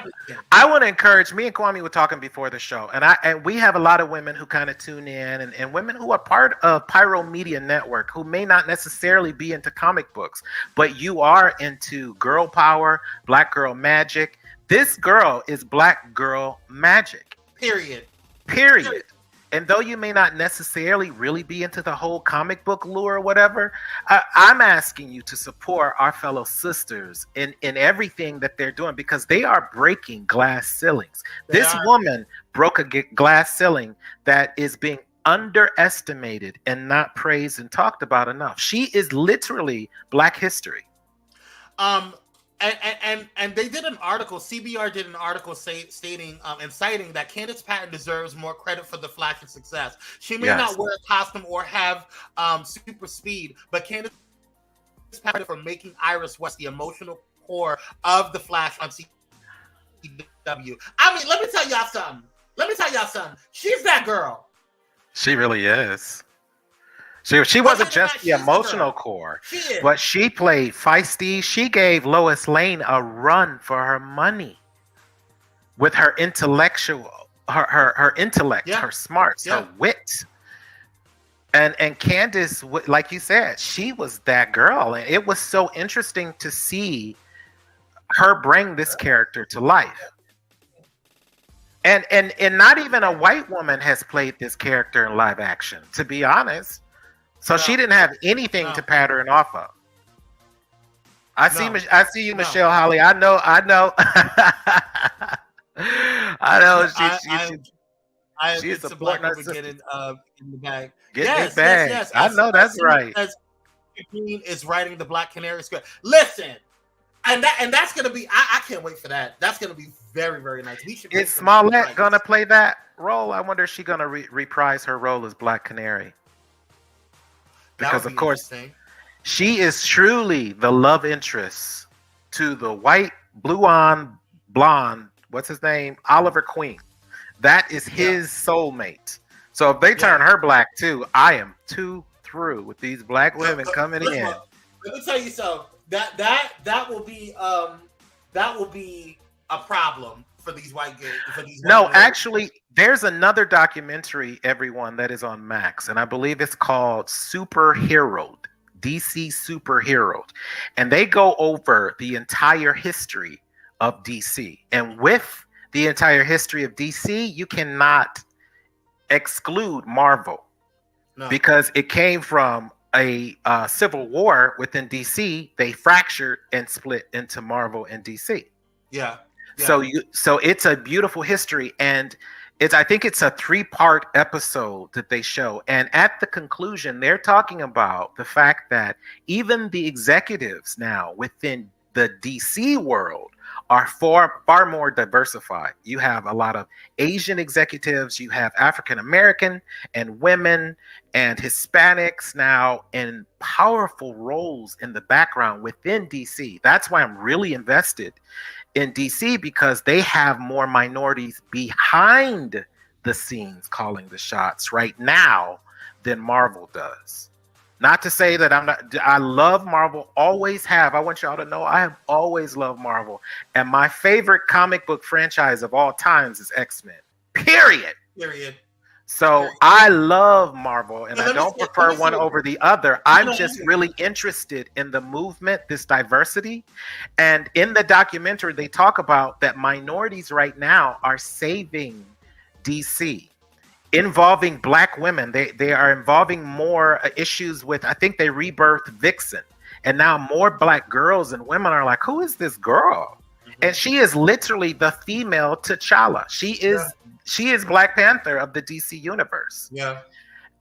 I want to encourage, me and Kwame were talking before the show, and we have a lot of women who kind of tune in, and women who are part of Pyro Media Network who may not necessarily be into comic books, but you are into girl power, black girl magic. This girl is black girl magic. Period. And though you may not necessarily really be into the whole comic book lore or whatever, I'm asking you to support our fellow sisters in everything that they're doing, because they are breaking glass ceilings. This woman broke a glass ceiling that is being underestimated and not praised and talked about enough. She is literally Black history. And they did an article, CBR did an article stating and citing that Candice Patton deserves more credit for the Flash's success. She may not wear a costume or have super speed, but Candice Patton for making Iris West the emotional core of the Flash on CW. I mean, let me tell y'all something. She's that girl. She really is. She wasn't just the emotional core, but she played feisty. She gave Lois Lane a run for her money with her intellectual, her intellect, her smarts, her wit. And Candace, like you said, she was that girl, and it was so interesting to see her bring this character to life. And not even a white woman has played this character in live action, to be honest. So she didn't have anything to pattern off of. I see you, Michelle Holly. I know. I know. She's supporting us. Getting in the bag. Get bag. Yes. I know that's right. Green is writing the Black Canary script. Listen, and that's gonna be. I can't wait for that. That's gonna be very, very nice. Is Smollett gonna play that role? I wonder if she's gonna reprise her role as Black Canary. Because of course, she is truly the love interest to the white, blonde. What's his name? Oliver Queen. That is his soulmate. So if they turn her black too, I am too through with these black women coming in. Let me tell you something. That will be a problem for these white gays. Actually, there's another documentary, everyone, that is on Max, and I believe it's called Superheroed, DC Superheroed, and they go over the entire history of DC, and with the entire history of DC, you cannot exclude Marvel because it came from a civil war within DC. They fractured and split into Marvel and DC. Yeah. So it's a beautiful history, and I think it's a 3-part episode that they show, and at the conclusion, they're talking about the fact that even the executives now within the DC world are far more diversified. You have a lot of Asian executives, you have African American and women and Hispanics now in powerful roles in the background within DC. That's why I'm really invested in DC, because they have more minorities behind the scenes calling the shots right now than Marvel does. Not to say that I love Marvel, always have. I want y'all to know I have always loved Marvel. And my favorite comic book franchise of all times is X-Men. Period. So I love Marvel, and I don't prefer one over the other. I'm just really interested in the movement, this diversity. And in the documentary, they talk about that minorities right now are saving DC. Involving black women, they are involving more issues with. I think they rebirthed Vixen, and now more black girls and women are like, "Who is this girl?" And she is literally the female T'Challa. She is Black Panther of the DC universe. Yeah,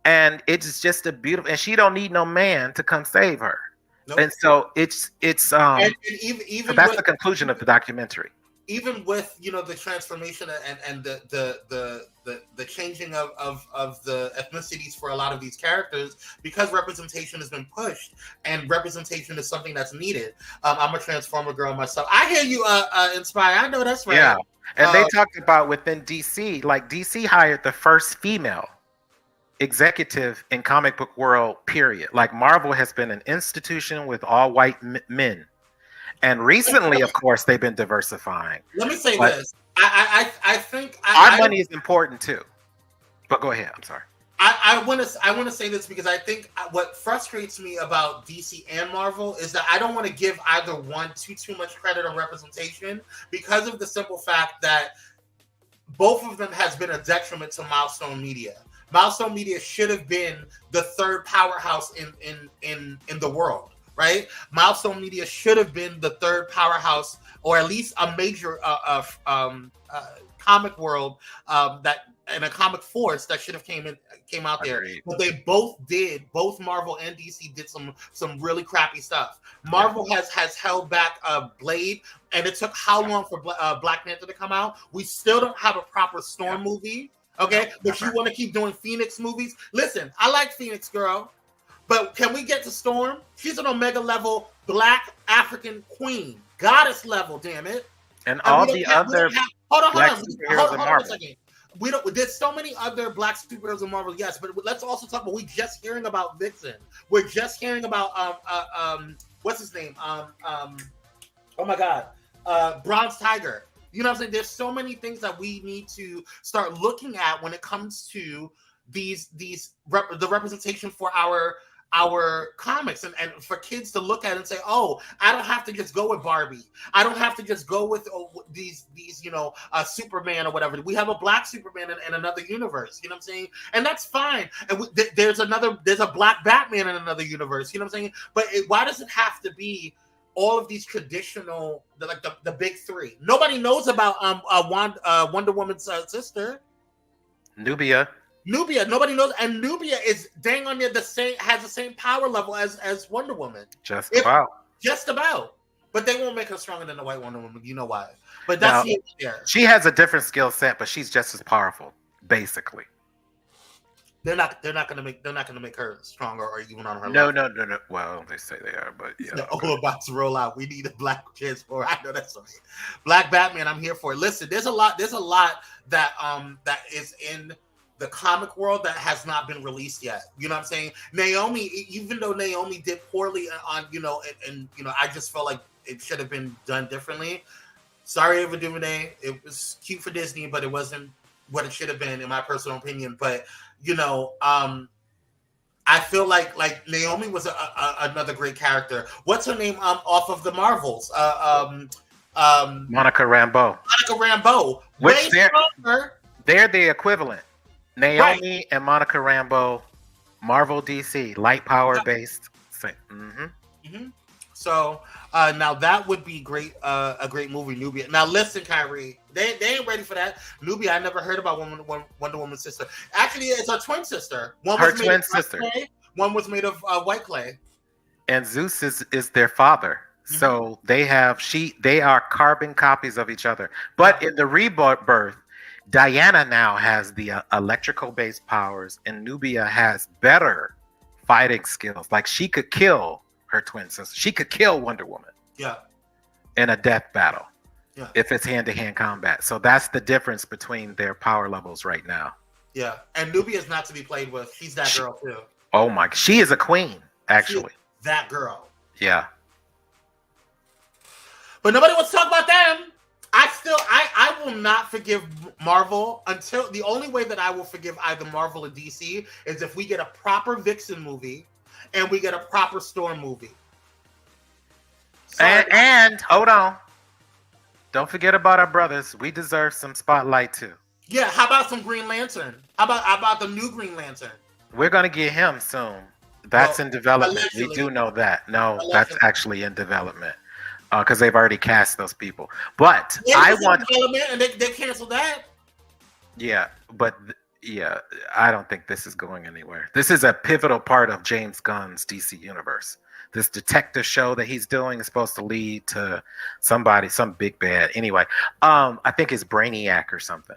and it's just a beautiful. And she don't need no man to come save her. Nope. And so it's even so that's the conclusion of the documentary. Even with the transformation and the changing of the ethnicities for a lot of these characters, because representation has been pushed and representation is something that's needed. I'm a Transformer girl myself. I hear you, Inspire. I know that's right. Yeah, and they talked about within DC, like DC hired the first female executive in comic book world. Period. Like Marvel has been an institution with all white men. And recently, of course, they've been diversifying. Let me say this. I think our money is important too. But go ahead. I'm sorry. I want to say this because I think what frustrates me about DC and Marvel is that I don't want to give either one too much credit on representation, because of the simple fact that both of them has been a detriment to Milestone Media. Milestone Media should have been the third powerhouse in the world. Right, Milestone Media should have been the third powerhouse, or at least a major comic world that and a comic force that should have came out there. But they both Marvel and DC did some really crappy stuff. Marvel has held back Blade, and it took how long for Black Panther to come out? We still don't have a proper Storm movie. Okay, but you want to keep doing Phoenix movies? Listen, I like Phoenix Girl. But can we get to Storm? She's an Omega level Black African queen, goddess level. Damn it! And all the other hold on a second. we don't. There's so many other black superheroes in Marvel, yes, but let's also talk about. We just hearing about Vixen. We're just hearing about what's his name? Oh my God, Bronze Tiger. You know what I'm saying? There's so many things that we need to start looking at when it comes to the representation for our comics and for kids to look at and say, oh, I don't have to just go with Barbie. I don't have to just go with these Superman or whatever. We have a black Superman in another universe. You know what I'm saying? And that's fine. And there's a black Batman in another universe. You know what I'm saying? But why does it have to be all of these traditional, like the big three? Nobody knows about Wonder Woman's sister, Nubia. Nobody knows, and Nubia is dang on near has the same power level as Wonder Woman. Just about. But they won't make her stronger than the white Wonder Woman. You know why? But that's here. She has a different skill set, but she's just as powerful, basically. They're not gonna make her stronger or even on her level. No. Well, they say they are, but yeah. They're all about to roll out. We need a black transformer. I know that's right. Black Batman, I'm here for it. Listen, there's a lot that is in the comic world that has not been released yet. You know what I'm saying? Naomi, even though Naomi did poorly on, and I just felt like it should have been done differently. Sorry, Ava DuVernay. It was cute for Disney, but it wasn't what it should have been, in my personal opinion. But I feel like Naomi was another great character. What's her name? Off of the Marvels. Monica Rambeau. Which they're the equivalent. Naomi and Monica Rambeau, Marvel DC, light power based. So now that would be great. A great movie, Nubia. Now listen, Kyrie, they ain't ready for that. Nubia, I never heard about Wonder Woman's sister. Actually, it's her twin sister. One was made of white clay. And Zeus is their father. So they are carbon copies of each other. But in the rebirth, Diana now has the electrical based powers, and Nubia has better fighting skills. Like she could kill her twin sister. She could kill Wonder Woman. Yeah. In a death battle. Yeah. If it's hand-to-hand combat. So that's the difference between their power levels right now. Yeah. And Nubia is not to be played with. She's that girl too. Oh my! She is a queen, actually. That girl. Yeah. But nobody wants to talk about them. I will not forgive Marvel until the only way that I will forgive either Marvel or DC is if we get a proper Vixen movie and we get a proper Storm movie. And hold on. Don't forget about our brothers. We deserve some spotlight too. Yeah, how about some Green Lantern? How about the new Green Lantern? We're gonna get him soon. That's in development. Allegedly. We do know that. No, allegedly. That's actually in development. Because they've already cast those people. But I want and they canceled that. Yeah, but I don't think this is going anywhere. This is a pivotal part of James Gunn's DC universe. This detective show that he's doing is supposed to lead to some big bad. Anyway, I think it's Brainiac or something.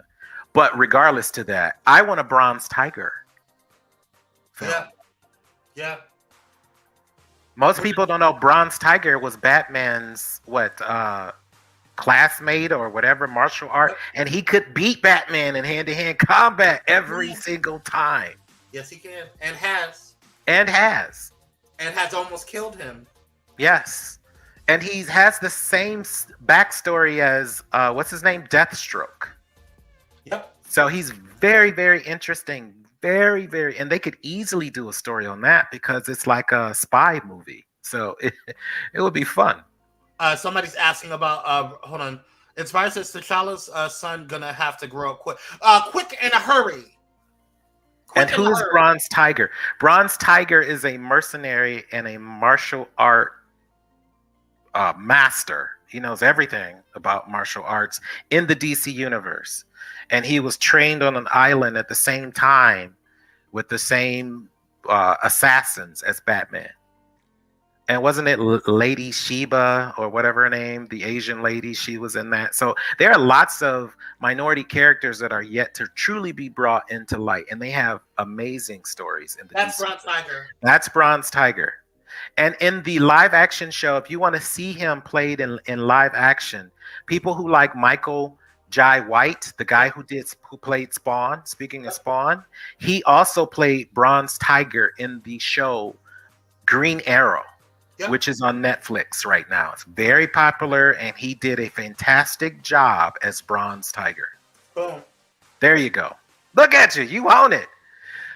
But regardless to that, I want a Bronze Tiger film. Yeah. Most people don't know Bronze Tiger was Batman's classmate or whatever, martial art, and he could beat Batman in hand-to-hand combat every single time. Yes, he can, and has almost killed him. Yes, and he has the same backstory as what's his name, Deathstroke. Yep. So he's very, very interesting. Very, very, and they could easily do a story on that because it's like a spy movie. So it would be fun. Somebody's asking about, hold on. Inspired says T'Challa's son gonna have to grow up quick in a hurry. And who is Bronze Tiger? Bronze Tiger is a mercenary and a martial art master. He knows everything about martial arts in the DC universe. And he was trained on an island at the same time with the same assassins as Batman. And wasn't it Lady Sheba or whatever her name, the Asian lady, she was in that. So there are lots of minority characters that are yet to truly be brought into light. And they have amazing stories. That's Bronze Tiger. That's Bronze Tiger. And in the live action show, if you want to see him played in live action, people who like Michael Jai White, the guy who played Spawn. Speaking of Spawn, he also played Bronze Tiger in the show Green Arrow, which is on Netflix right now. It's very popular, and he did a fantastic job as Bronze Tiger. Boom. There you go. Look at you. You own it.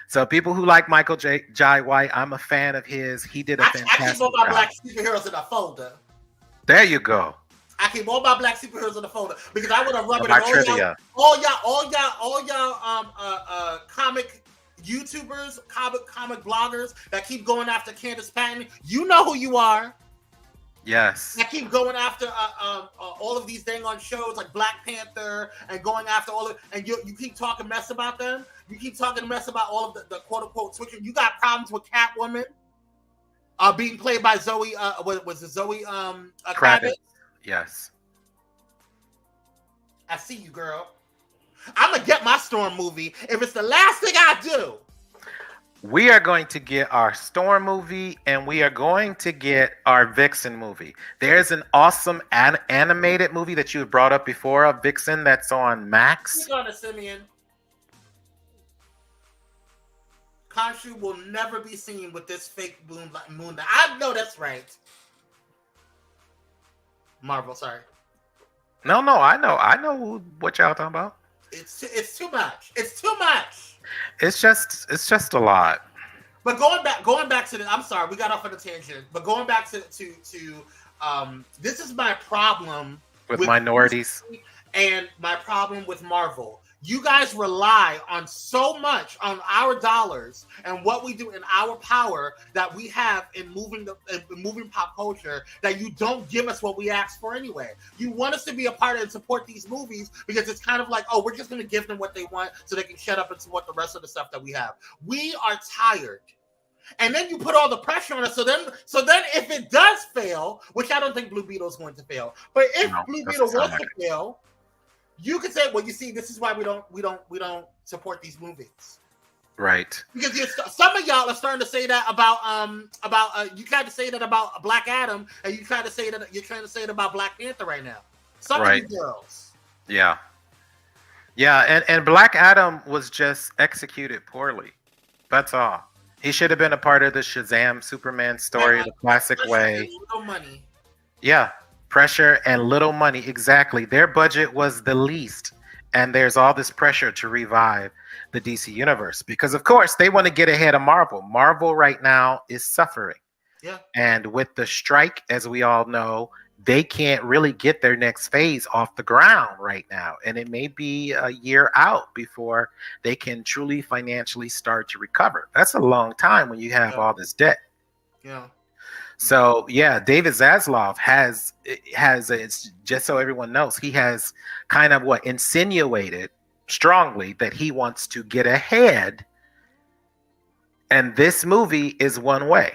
So people who like Michael Jai White, I'm a fan of his. He did a fantastic job. I keep all my black superheroes in a folder. There you go. I keep all my black superheroes in the folder because I want to rub it in all y'all comic YouTubers, comic bloggers that keep going after Candace Patton. You know who you are. Yes. I keep going after all of these dang on shows like Black Panther and going after all of, and you keep talking mess about them. You keep talking mess about all of the quote unquote switching. You got problems with Catwoman being played by Zoe. Was it Zoe Kravitz? Yes. I see you, girl. I'm gonna get my Storm movie if it's the last thing I do. We are going to get our Storm movie, and we are going to get our Vixen movie. There's an awesome animated movie that you brought up before of Vixen that's on Max. You're gonna Simeon. Khonshu will never be seen with this fake moon. I know that's right. Marvel, sorry. No, I know what y'all talking about. It's too much. It's too much. It's just a lot. But going back to the, I'm sorry, we got off on a tangent. But going back to this is my problem with minorities and my problem with Marvel. You guys rely on so much on our dollars and what we do in our power that we have in moving pop culture that you don't give us what we ask for anyway. You want us to be a part of and support these movies because it's kind of like, oh, we're just going to give them what they want so they can shut up and support the rest of the stuff that we have. We are tired. And then you put all the pressure on us. So then if it does fail, which I don't think Blue Beetle is going to fail, but if Blue Beetle was to fail, you could say, well, you see, this is why we don't support these movies, right? Because some of y'all are starting to say that about you tried to say that about Black Adam, and you tried to say that you're trying to say it about Black Panther right now. Some of you girls, yeah, and Black Adam was just executed poorly. That's all. He should have been a part of the Shazam Superman story the classic way. No money. Yeah. Pressure and little money. Exactly. Their budget was the least. And there's all this pressure to revive the DC universe because, of course, they want to get ahead of Marvel. Marvel right now is suffering. Yeah. And with the strike, as we all know, they can't really get their next phase off the ground right now. And it may be a year out before they can truly financially start to recover. That's a long time when you have all this debt. Yeah. So yeah, David Zaslav has it's just so everyone knows, he has kind of insinuated strongly that he wants to get ahead, and this movie is one way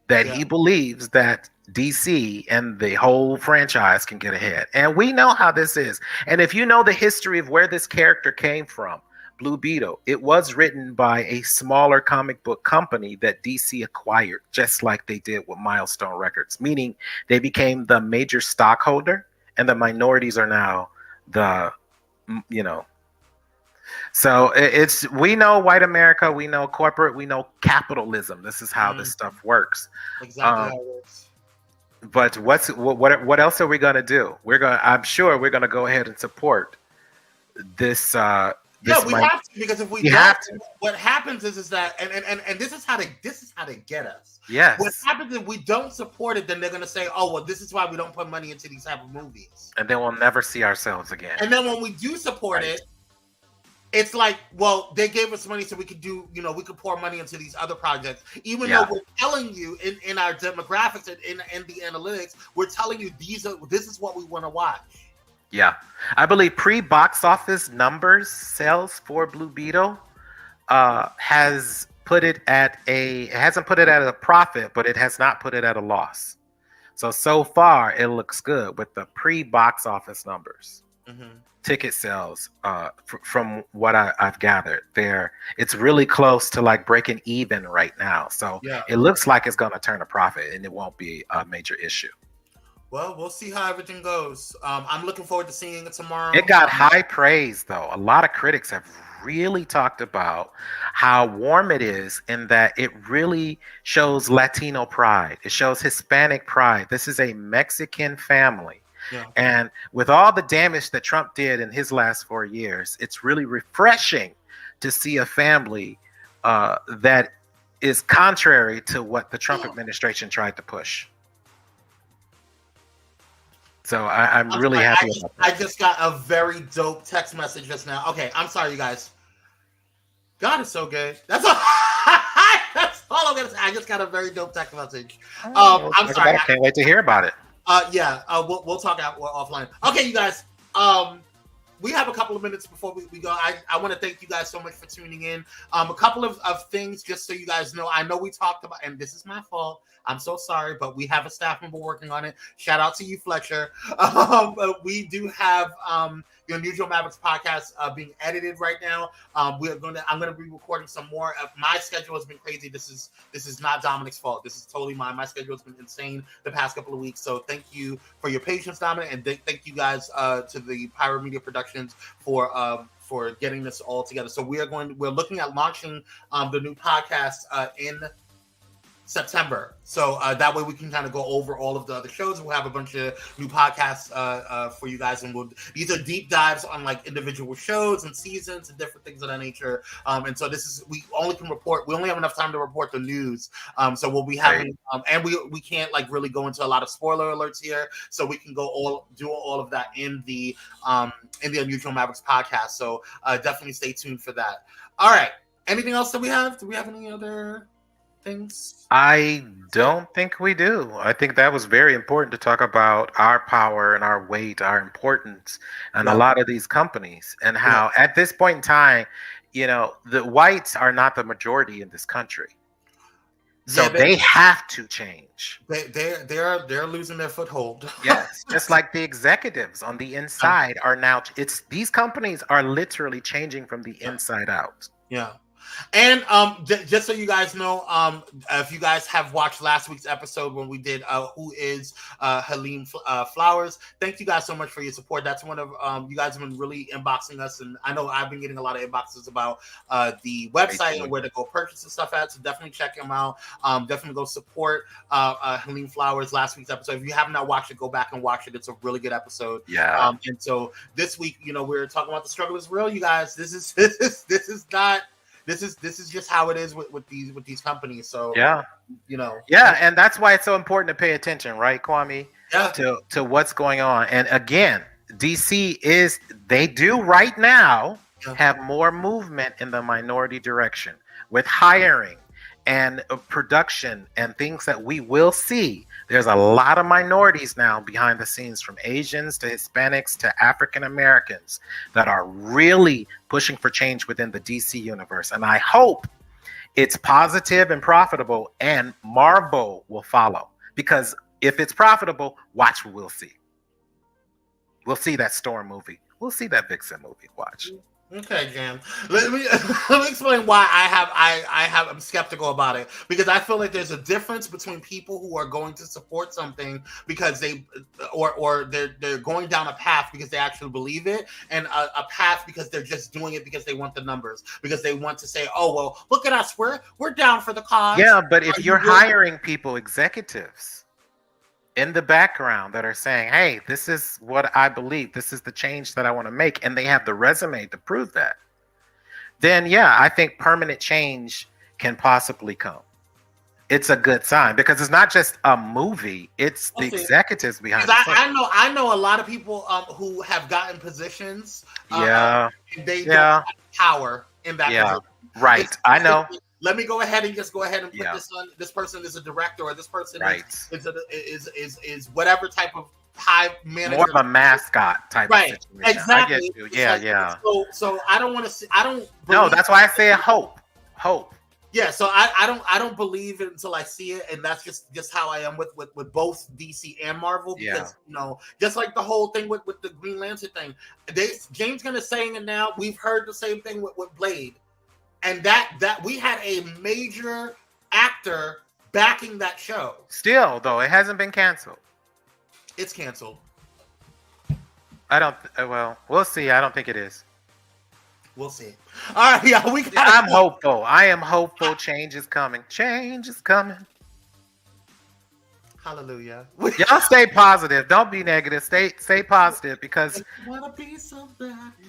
that he believes that DC and the whole franchise can get ahead. And we know how this is. And if you know the history of where this character came from, Blue Beetle, it was written by a smaller comic book company that DC acquired, just like they did with Milestone Records, meaning they became the major stockholder and the minorities are now the, so we know white America, we know corporate, we know capitalism. This is how this stuff works. Exactly how it works. But what else are we going to do? I'm sure we're going to go ahead and support this, we have to, because if we don't, what happens is that and this is how they get us. Yes. What happens if we don't support it, then they're gonna say, oh well, this is why we don't put money into these type of movies. And then we'll never see ourselves again. And then when we do support it, it's like, well, they gave us money so we could do, we could pour money into these other projects. Even though we're telling you in our demographics and in the analytics, we're telling you this is what we want to watch. Yeah, I believe pre-box office numbers sales for Blue Beetle has put it it hasn't put it at a profit, but it has not put it at a loss. So far it looks good with the pre-box office numbers. Mm-hmm. Ticket sales, from what I've gathered, it's really close to like breaking even right now. So it looks like it's going to turn a profit, and it won't be a major issue. Well, we'll see how everything goes. I'm looking forward to seeing it tomorrow. It got high praise, though. A lot of critics have really talked about how warm it is in that it really shows Latino pride. It shows Hispanic pride. This is a Mexican family. Yeah. And with all the damage that Trump did in his last 4 years, it's really refreshing to see a family that is contrary to what the Trump administration tried to push. So I'm really happy about that. I just got a very dope text message just now. Okay, I'm sorry, you guys. God is so good. That's all. That's all I'm gonna say. I just got a very dope text message. I'm sorry. I can't wait to hear about it. Yeah. We'll talk offline. Okay, you guys. We have a couple of minutes before we go. I want to thank you guys so much for tuning in. A couple of things, just so you guys know. I know we talked about, and this is my fault. I'm so sorry, but we have a staff member working on it. Shout out to you, Fletcher. We do have the Unusual Mavericks podcast being edited right now. I'm gonna be recording some more. My schedule has been crazy. This is not Dominic's fault. This is totally mine. My schedule has been insane the past couple of weeks. So thank you for your patience, Dominic, and thank you guys to the Pyro Media Productions for getting this all together. So we're looking at launching the new podcast in September. So that way we can kind of go over all of the other shows. We'll have a bunch of new podcasts for you guys, and these are deep dives on like individual shows and seasons and different things of that nature. And so we only have enough time to report the news. So we'll be having and we can't like really go into a lot of spoiler alerts here. So we can do all of that in the Unusual Mavericks podcast. So definitely stay tuned for that. All right. Anything else that we have? Do we have any other things? I don't think we do. I think that was very important to talk about our power and our weight, our importance, and a lot of these companies, and how at this point in time, the whites are not the majority in this country. So they have to change. They're losing their foothold. Yes, just like the executives on the inside are now. These companies are literally changing from the inside out. Yeah. And just so you guys know, if you guys have watched last week's episode when we did Who is Halim Flowers, thank you guys so much for your support. That's one of you guys have been really inboxing us, and I know I've been getting a lot of inboxes about the website and where to go purchase the stuff at. So definitely check them out. Definitely go support Halim Flowers last week's episode. If you have not watched it, go back and watch it. It's a really good episode. Yeah. And so this week, we're talking about the struggle is real, you guys. This is just how it is with these companies. So and that's why it's so important to pay attention, right, Kwame? Yeah. To what's going on. And again, DC they do right now have more movement in the minority direction with hiring and production and things that we will see. There's a lot of minorities now behind the scenes, from Asians to Hispanics to African Americans, that are really pushing for change within the DC universe. And I hope it's positive and profitable, and Marvel will follow. Because if it's profitable, watch what we'll see. We'll see that Storm movie. We'll see that Vixen movie. Watch. Okay, Jam. Let me explain why I'm skeptical about it, because I feel like there's a difference between people who are going to support something because they're going down a path because they actually believe it, and a path because they're just doing it because they want the numbers, because they want to say, oh well, look at us, we're down for the cause. Yeah, but if you're hiring people, executives in the background that are saying, hey, this is what I believe, this is the change that I want to make, and they have the resume to prove that, then I think permanent change can possibly come. It's a good sign, because it's not just a movie, it's the executives behind it. I know a lot of people who have gotten positions. They don't have power in that position. Right. I know. Let me go ahead and put this on. This person is a director, or this person is whatever type of high manager. More of a mascot type of situation. Exactly. I get you. So I don't want to see. I don't. No, that's why I say hope. Yeah. So I don't believe it until I see it, and that's just how I am with both DC and Marvel, because just like the whole thing with the Green Lantern thing, James Gunn is saying it now. We've heard the same thing with Blade. And that we had a major actor backing that show. Still, though, it hasn't been canceled. It's canceled. I don't. Well, we'll see. I don't think it is. We'll see. All right, yeah, I'm hopeful. I am hopeful. Change is coming. Change is coming. Hallelujah. Y'all stay positive. Don't be negative. Stay positive because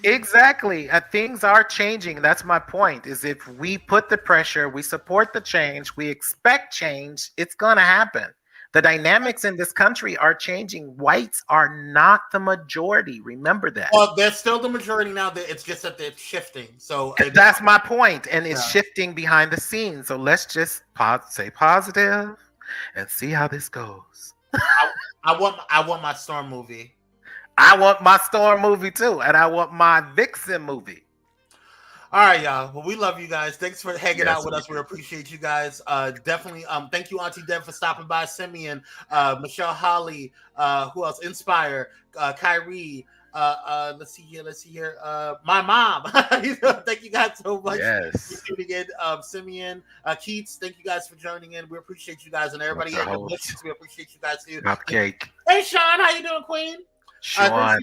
exactly things are changing. That's my point. Is if we put the pressure, we support the change, we expect change, it's gonna happen. The dynamics in this country are changing. Whites are not the majority. Remember that. Well, they're still the majority now. It's just that they're shifting. So that's my point, and it's shifting behind the scenes. So let's just stay positive and see how this goes. I want my Storm movie. I want my Storm movie too, and I want my Vixen movie. All right, y'all. Well, we love you guys. Thanks for hanging out with us. We appreciate you guys. Definitely. Thank you, Auntie Deb, for stopping by. Simeon, Michelle Holly. Who else? Inspire. Kyrie. Let's see here. My mom. Thank you guys so much for tuning in. Simeon, Keats. Thank you guys for joining in. We appreciate you guys and everybody here. We appreciate you guys too. Cupcake. Hey, Sean, how you doing, Queen? Sean.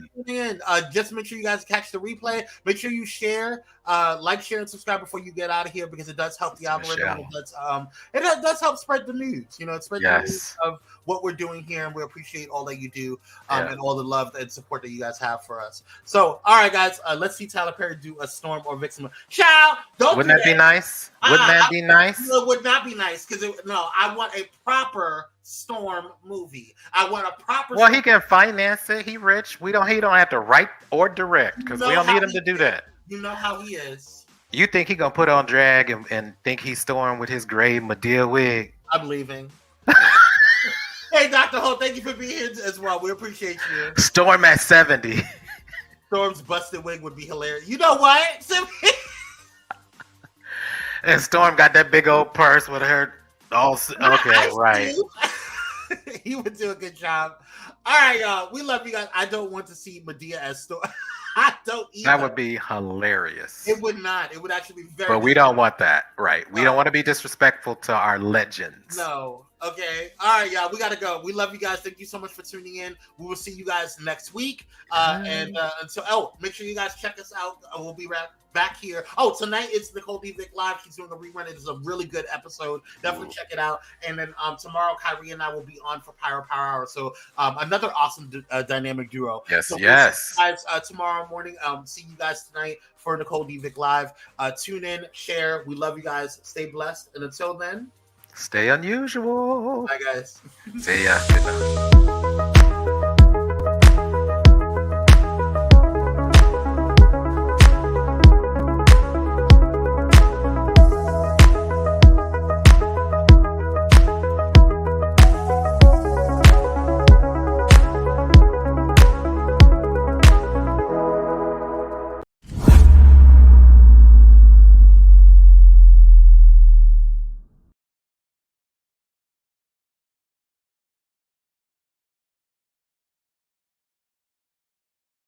Just make sure you guys catch the replay. Make sure you share, like, share, and subscribe before you get out of here because it does help the algorithm. It does help spread the news. You know, it spreads the news of what we're doing here, and we appreciate all that you do and all the love and support that you guys have for us. So, all right, guys, let's see Tyler Perry do a Storm or Vixen. Ciao. Wouldn't that be nice? Wouldn't that be nice? No, it would not be nice because I want a proper Storm movie. I want a proper. Well, he can finance it. He rich. He don't have to write or direct because we don't need him to do that. You know how he is. You think he gonna put on drag and think he's Storm with his gray Medea wig? I'm leaving. Hey, Dr. Ho, thank you for being here as well. We appreciate you. Storm at 70. Storm's busted wig would be hilarious. You know what? And Storm got that big old purse with her. Okay, right. He would do a good job. All right, y'all. We love you guys. I don't want to see Medea as Storm. I don't either. That would be hilarious. It would not. It would actually be very. But we don't want that, right? We don't want to be disrespectful to our legends. No. Okay. All right, y'all. We gotta go. We love you guys. Thank you so much for tuning in. We will see you guys next week. And until make sure you guys check us out. We'll be back here. Oh, tonight it's Nicole D. Vick Live. She's doing a rerun. It is a really good episode. Definitely check it out. And then tomorrow, Kyrie and I will be on for Pyro Power Hour. So another awesome dynamic duo. Yes, so yes. Guys, tomorrow morning. See you guys tonight for Nicole D. Vick Live. Tune in, share. We love you guys. Stay blessed. And until then, stay unusual. Bye, guys. See ya. Good night.